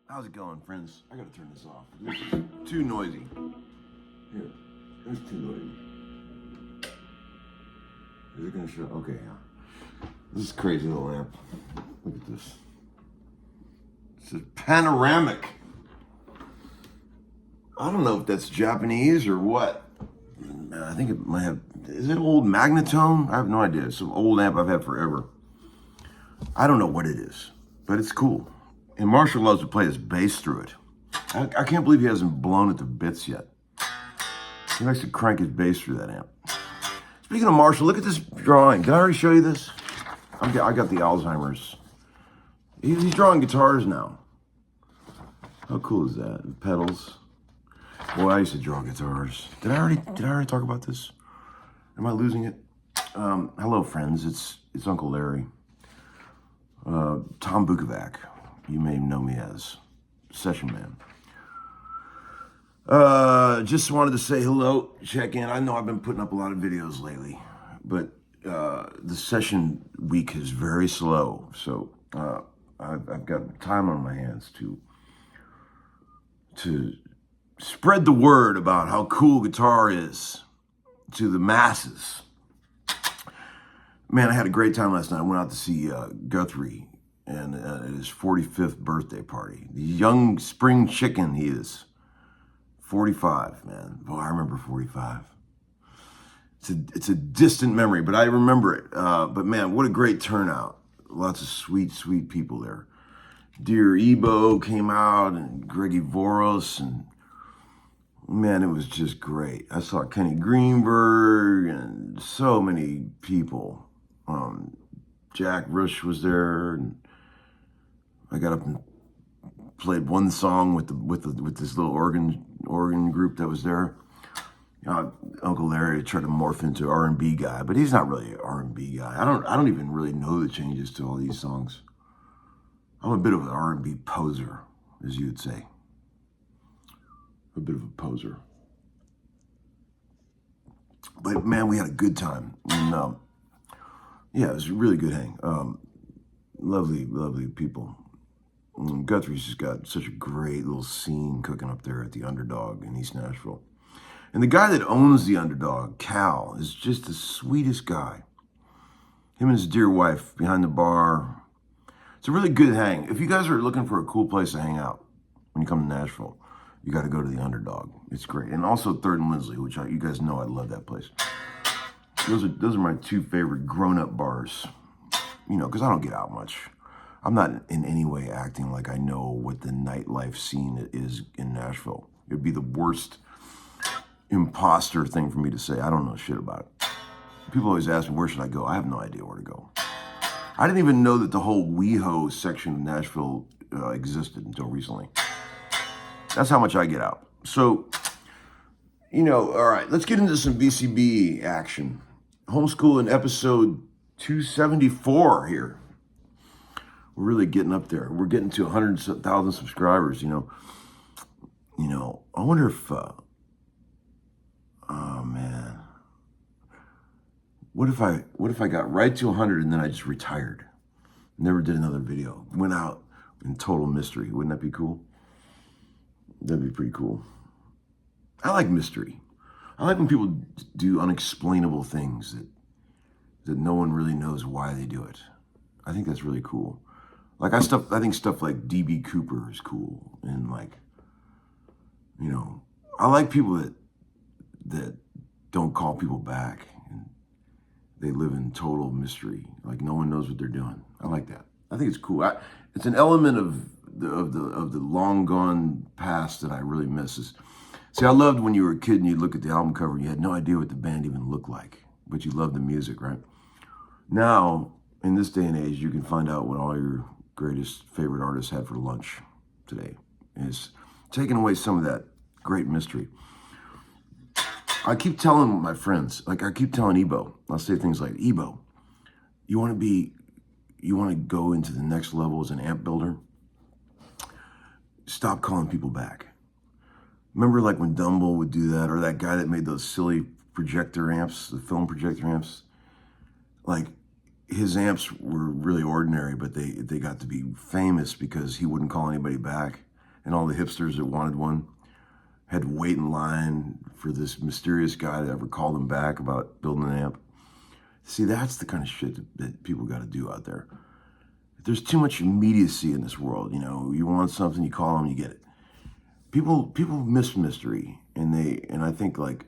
How's it going, friends? I gotta turn this off. This is too noisy. Here, it's too noisy. Is it gonna show? Okay, yeah. This is a crazy little amp. Look at this. It's a panoramic. I don't know if that's Japanese or what. I think it might have. Is it old Magnetone? I have no idea. It's some old amp I've had forever. I don't know what it is, but it's cool. And Marshall loves to play his bass through it. I can't believe he hasn't blown it to bits yet. He likes to crank his bass through that amp. Speaking of Marshall, look at this drawing. Did I already show you this? I got the Alzheimer's. He's drawing guitars now. How cool is that? The pedals. Boy, I used to draw guitars. Did I already talk about this? Am I losing it? Hello, friends. It's Uncle Larry. Tom Bukovac. You may know me as Session Man. Just wanted to say hello, check in. I know I've been putting up a lot of videos lately, but the session week is very slow. So I've got time on my hands to spread the word about how cool guitar is to the masses. Man, I had a great time last night. I went out to see Guthrie and at his 45th birthday party. The young spring chicken he is. 45, man. Boy, I remember 45. It's a distant memory, but I remember it. But man, what a great turnout. Lots of sweet, sweet people there. Dear Ebo came out and Greggy Voros, and man, it was just great. I saw Kenny Greenberg and so many people. Jack Rush was there, and I got up and played one song with this little organ group that was there. Uncle Larry tried to morph into R&B guy, but he's not really an R&B guy. I don't even really know the changes to all these songs. I'm a bit of an R&B poser, as you would say. A bit of a poser. But man, we had a good time. And, yeah, it was a really good hang. Lovely, lovely people. Guthrie's just got such a great little scene cooking up there at the Underdog in East Nashville. And the guy that owns the Underdog, Cal, is just the sweetest guy. Him and his dear wife behind the bar. It's a really good hang. If you guys are looking for a cool place to hang out when you come to Nashville, you got to go to the Underdog. It's great. And also 3rd and Lindsley, which you guys know I love that place. Those are my two favorite grown-up bars. You know, because I don't get out much. I'm not in any way acting like I know what the nightlife scene is in Nashville. It would be the worst imposter thing for me to say. I don't know shit about it. People always ask me, where should I go? I have no idea where to go. I didn't even know that the whole WeHo section of Nashville existed until recently. That's how much I get out. So, you know, all right, let's get into some BCB action. Homeskoolin episode 274 here. We're really getting up there. We're getting to 100,000 subscribers, you know. I wonder if, oh man, what if I got right to 100 and then I just retired? Never did another video. Went out in total mystery. Wouldn't that be cool? That'd be pretty cool. I like mystery. I like when people do unexplainable things that no one really knows why they do it. I think that's really cool. Like I think stuff like DB Cooper is cool, and like, you know, I like people that don't call people back and they live in total mystery. Like no one knows what they're doing. I like that. I think it's cool. It's an element of the long gone past that I really miss. See, I loved when you were a kid and you look at the album cover and you had no idea what the band even looked like, but you loved the music, right? Now, in this day and age, you can find out what all your greatest favorite artists had for lunch today. It's taking away some of that great mystery. I keep telling my friends, like I keep telling Ebo, I'll say things like, Ebo, you want to go into the next level as an amp builder? Stop calling people back. Remember like when Dumble would do that, or that guy that made those silly projector amps, the film projector amps? Like his amps were really ordinary, but they got to be famous because he wouldn't call anybody back. And all the hipsters that wanted one had to wait in line for this mysterious guy to ever call them back about building an amp. See, that's the kind of shit that people got to do out there. There's too much immediacy in this world, you know. You want something, you call them, you get it. People miss mystery, and I think like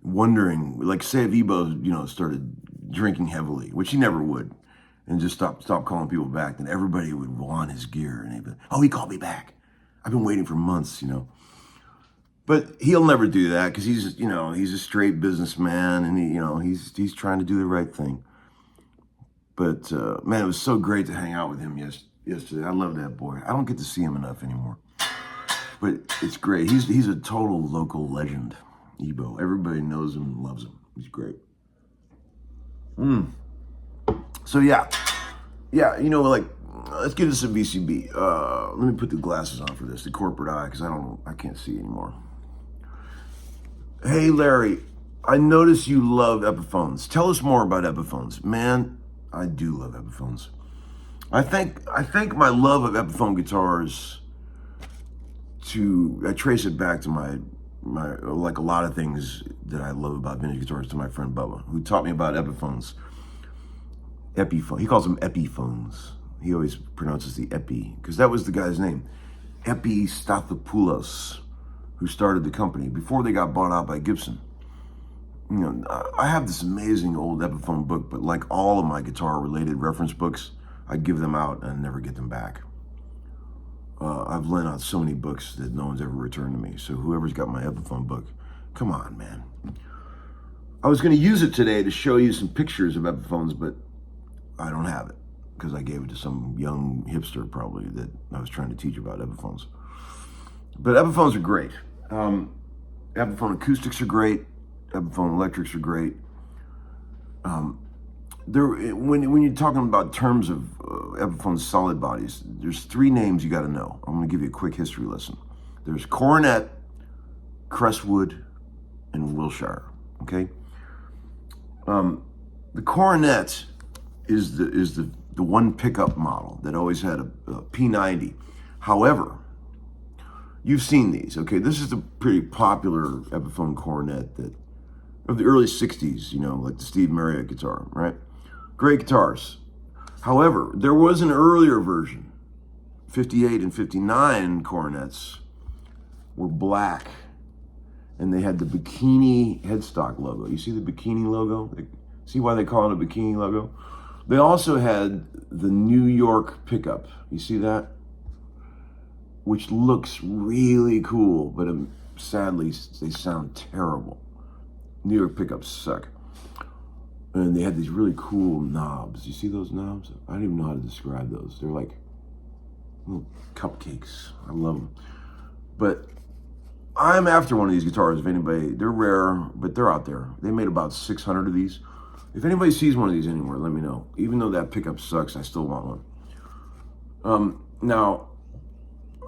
wondering, like say if Ebo, you know, started drinking heavily, which he never would, and just stop calling people back, then everybody would want his gear, and he'd be, oh, he called me back. I've been waiting for months, you know. But he'll never do that because he's, you know, he's a straight businessman, and he's trying to do the right thing. But man, it was so great to hang out with him yesterday. I love that boy. I don't get to see him enough anymore, but it's great. He's a total local legend, Ebo. Everybody knows him and loves him. He's great. So yeah, you know, like let's get into some VCB. Let me put the glasses on for this, the corporate eye, because I can't see anymore. Hey Larry, I notice you love Epiphones. Tell us more about Epiphones. Man, I do love Epiphones. I think my love of Epiphone guitars I trace it back to my like a lot of things that I love about vintage guitars, to my friend Bubba, who taught me about Epiphones. Epiphone. He calls them Epiphones. He always pronounces the Epi, because that was the guy's name. Epi Stathopoulos, who started the company before they got bought out by Gibson. You know, I have this amazing old Epiphone book, but like all of my guitar-related reference books, I give them out and never get them back. I've lent out so many books that no one's ever returned to me. So whoever's got my Epiphone book, come on, man. I was going to use it today to show you some pictures of Epiphones, but I don't have it because I gave it to some young hipster probably that I was trying to teach about Epiphones. But Epiphones are great. Epiphone acoustics are great. Epiphone electrics are great. When you're talking about terms of Epiphone solid bodies, there's three names you got to know. I'm going to give you a quick history lesson. There's Coronet, Crestwood, and Wilshire. Okay. The Coronet is the one pickup model that always had a P90. However, you've seen these. Okay, this is a pretty popular Epiphone Coronet that of the early 60s, you know, like the Steve Marriott guitar, right? Great guitars. However, there was an earlier version. 58 and 59 Coronets were black, and they had the bikini headstock logo. You see the bikini logo? See why they call it a bikini logo? They also had the New York pickup. You see that? Which looks really cool, but sadly, they sound terrible. New York pickups suck. And they had these really cool knobs. You see those knobs? I don't even know how to describe those. They're like little cupcakes. I love them. But I'm after one of these guitars. If anybody, they're rare, but they're out there. They made about 600 of these. If anybody sees one of these anywhere, let me know. Even though that pickup sucks, I still want one. Now,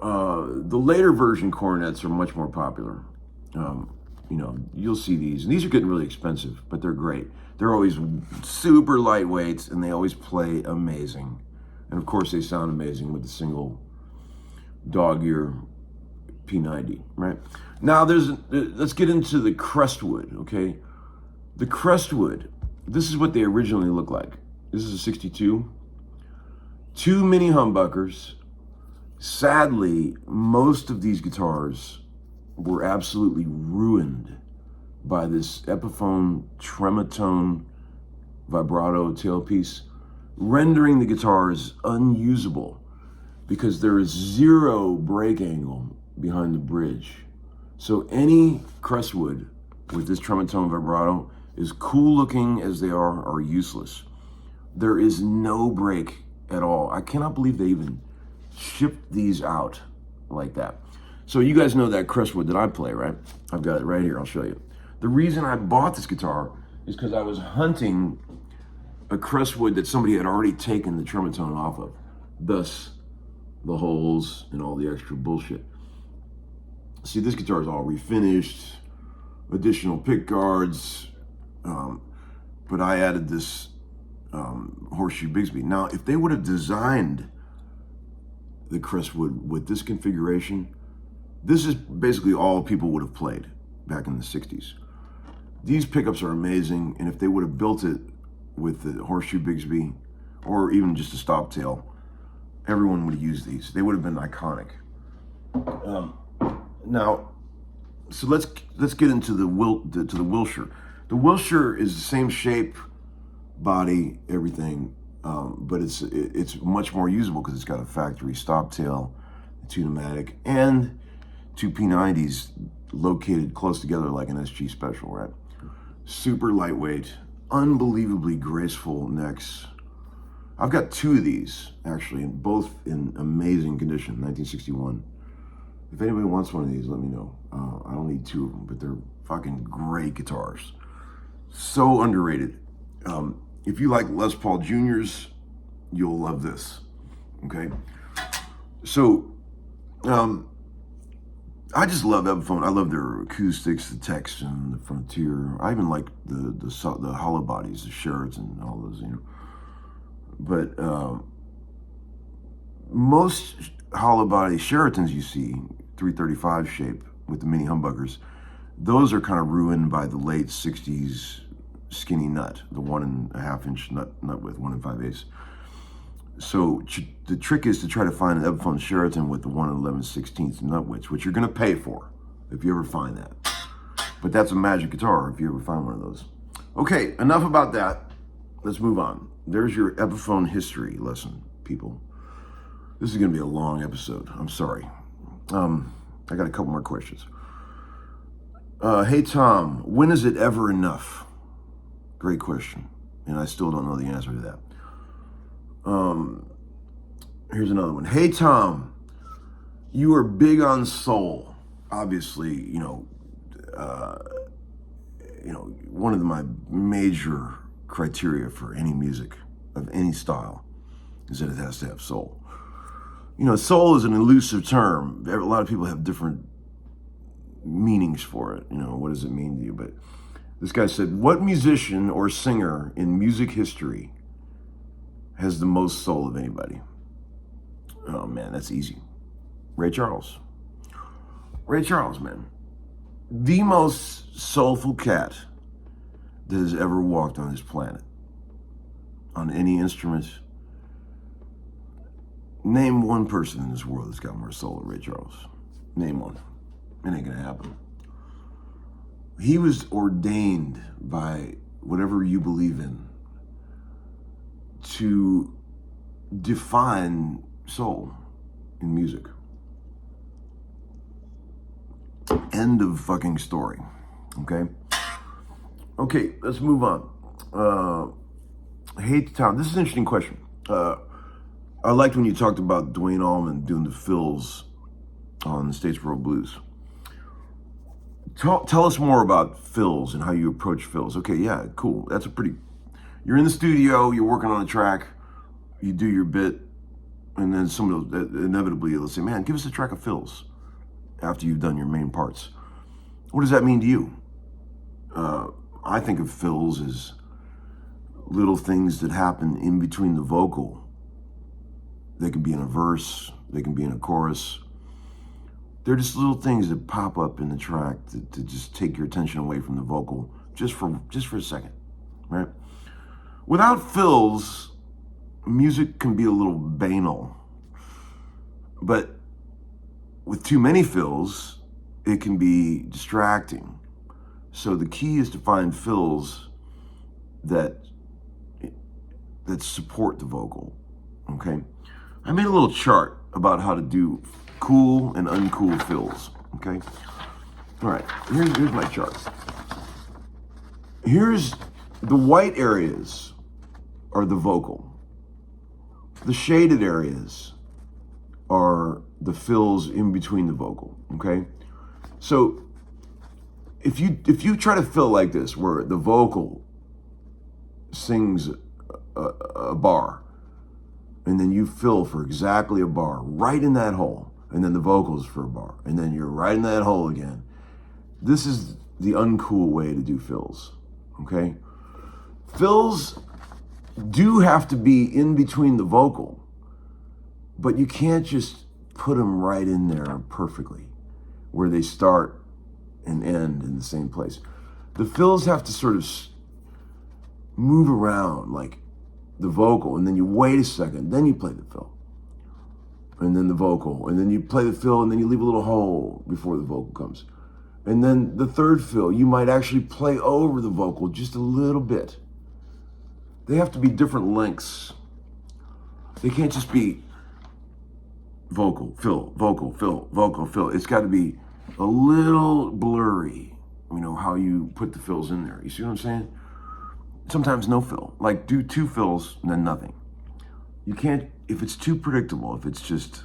the later version cornets are much more popular. You know, you'll see these, and these are getting really expensive, but they're great. They're always super lightweight, and they always play amazing. And of course, they sound amazing with the single dog ear P90, right? Now, let's get into the Crestwood, okay? The Crestwood, this is what they originally look like. This is a 62. 2 mini humbuckers. Sadly, most of these guitars were absolutely ruined by this Epiphone trematone vibrato tailpiece, rendering the guitars unusable because there is 0 break angle behind the bridge. So any Crestwood with this trematone vibrato, as cool looking as they are useless. There is no break at all. I cannot believe they even shipped these out like that. So you guys know that Crestwood that I play, right? I've got it right here, I'll show you. The reason I bought this guitar is because I was hunting a Crestwood that somebody had already taken the trematone off of. Thus, the holes and all the extra bullshit. See, this guitar is all refinished, additional pick guards, but I added this horseshoe Bigsby. Now, if they would have designed the Crestwood with this configuration, this is basically all people would have played back in the 60s. These pickups are amazing, and if they would have built it with the horseshoe Bigsby, or even just a stop tail, everyone would have used these. They would have been iconic. Now, so let's get into the Wilshire. The Wilshire is the same shape, body, everything, but it's much more usable because it's got a factory stop tail, 2 pneumatic, and 2 P90s located close together like an SG Special, right? Super lightweight, unbelievably graceful necks. I've got 2 of these, actually, and both in amazing condition, 1961. If anybody wants one of these, let me know. I don't need 2 of them, but they're fucking great guitars. So underrated. If you like Les Paul Juniors, you'll love this, okay? So, I just love Epiphone. I love their acoustics, the Texan, the Frontier. I even like the hollow bodies, the Sheraton, and all those, you know. But most hollow body Sheratons you see, 335 shape with the mini humbuckers, those are kind of ruined by the late 60s skinny nut, the 1.5 inch nut width, 1 5/8. So the trick is to try to find an Epiphone Sheraton with the 1 11/16 nut width, which you're going to pay for if you ever find that. But that's a magic guitar if you ever find one of those. Okay, enough about that. Let's move on. There's your Epiphone history lesson, people. This is going to be a long episode. I'm sorry. I got a couple more questions. Hey, Tom, when is it ever enough? Great question. And I still don't know the answer to that. Here's another one. Hey, Tom, you are big on soul. Obviously, you know, one of my major criteria for any music of any style is that it has to have soul. You know, soul is an elusive term. A lot of people have different meanings for it. You know, what does it mean to you? But this guy said, what musician or singer in music history has the most soul of anybody? Oh man, that's easy. Ray Charles. Ray Charles, man. The most soulful cat that has ever walked on this planet. On any instrument. Name one person in this world that's got more soul than Ray Charles. Name one. It ain't gonna happen. He was ordained by whatever you believe in to define soul in music. End of fucking story. Okay? Okay, let's move on. Hate the town. This is an interesting question. I liked when you talked about Dwayne Allman doing the fills on the Statesboro Blues. Tell us more about fills and how you approach fills. Okay, yeah, cool. That's a pretty... You're in the studio, you're working on a track, you do your bit, and then inevitably they'll say, man, give us a track of fills after you've done your main parts. What does that mean to you? I think of fills as little things that happen in between the vocal. They can be in a verse, they can be in a chorus. They're just little things that pop up in the track to just take your attention away from the vocal just for a second, right? Without fills, music can be a little banal. But with too many fills, it can be distracting. So the key is to find fills that support the vocal, okay? I made a little chart about how to do cool and uncool fills, okay? All right, here's my chart. Here's the white areas are the vocal. The shaded areas are the fills in between the vocal, okay? So if you try to fill like this, where the vocal sings a bar, and then you fill for exactly a bar right in that hole, and then the vocals for a bar, and then you're right in that hole again. This is the uncool way to do fills, okay? Fills do have to be in between the vocal, but you can't just put them right in there perfectly, where they start and end in the same place. The fills have to sort of move around like the vocal, and then you wait a second, then you play the fill. And then the vocal, and then you play the fill, and then you leave a little hole before the vocal comes. And then the third fill, you might actually play over the vocal just a little bit. They have to be different lengths. They can't just be vocal, fill, vocal, fill, vocal, fill. It's got to be a little blurry, you know, how you put the fills in there. You see what I'm saying? Sometimes no fill. Like do 2 fills and then nothing. You can't, if it's too predictable, if it's just,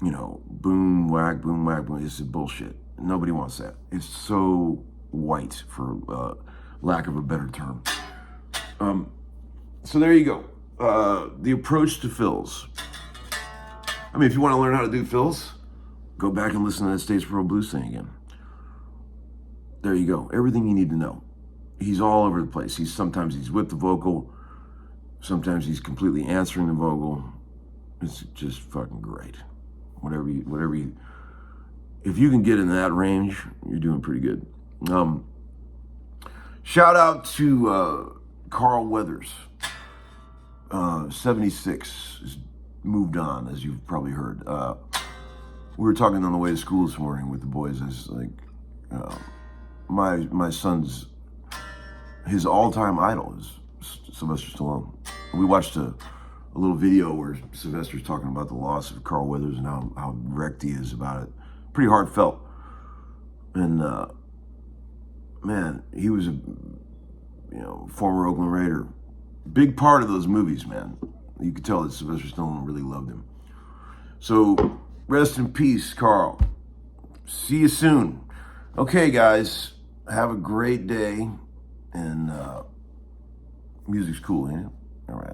you know, boom, whack, boom, whack, boom, this is bullshit. Nobody wants that. It's so white, for lack of a better term. So there you go. The approach to fills. I mean, if you want to learn how to do fills, go back and listen to that Statesboro Blues thing again. There you go. Everything you need to know. He's all over the place. Sometimes he's with the vocal. Sometimes he's completely answering the vocal. It's just fucking great. Whatever you, if you can get in that range, you're doing pretty good. Shout out to Carl Weathers. 76 has moved on, as you've probably heard. We were talking on the way to school this morning with the boys. I was like, my son's, his all-time idol is Sylvester Stallone. We watched a little video where Sylvester's talking about the loss of Carl Weathers and how wrecked he is about it. Pretty heartfelt. And man, he was a former Oakland Raider. Big part of those movies, man. You could tell that Sylvester Stallone really loved him. So rest in peace, Carl. See you soon. Okay, guys, have a great day. And music's cool, ain't it? All right.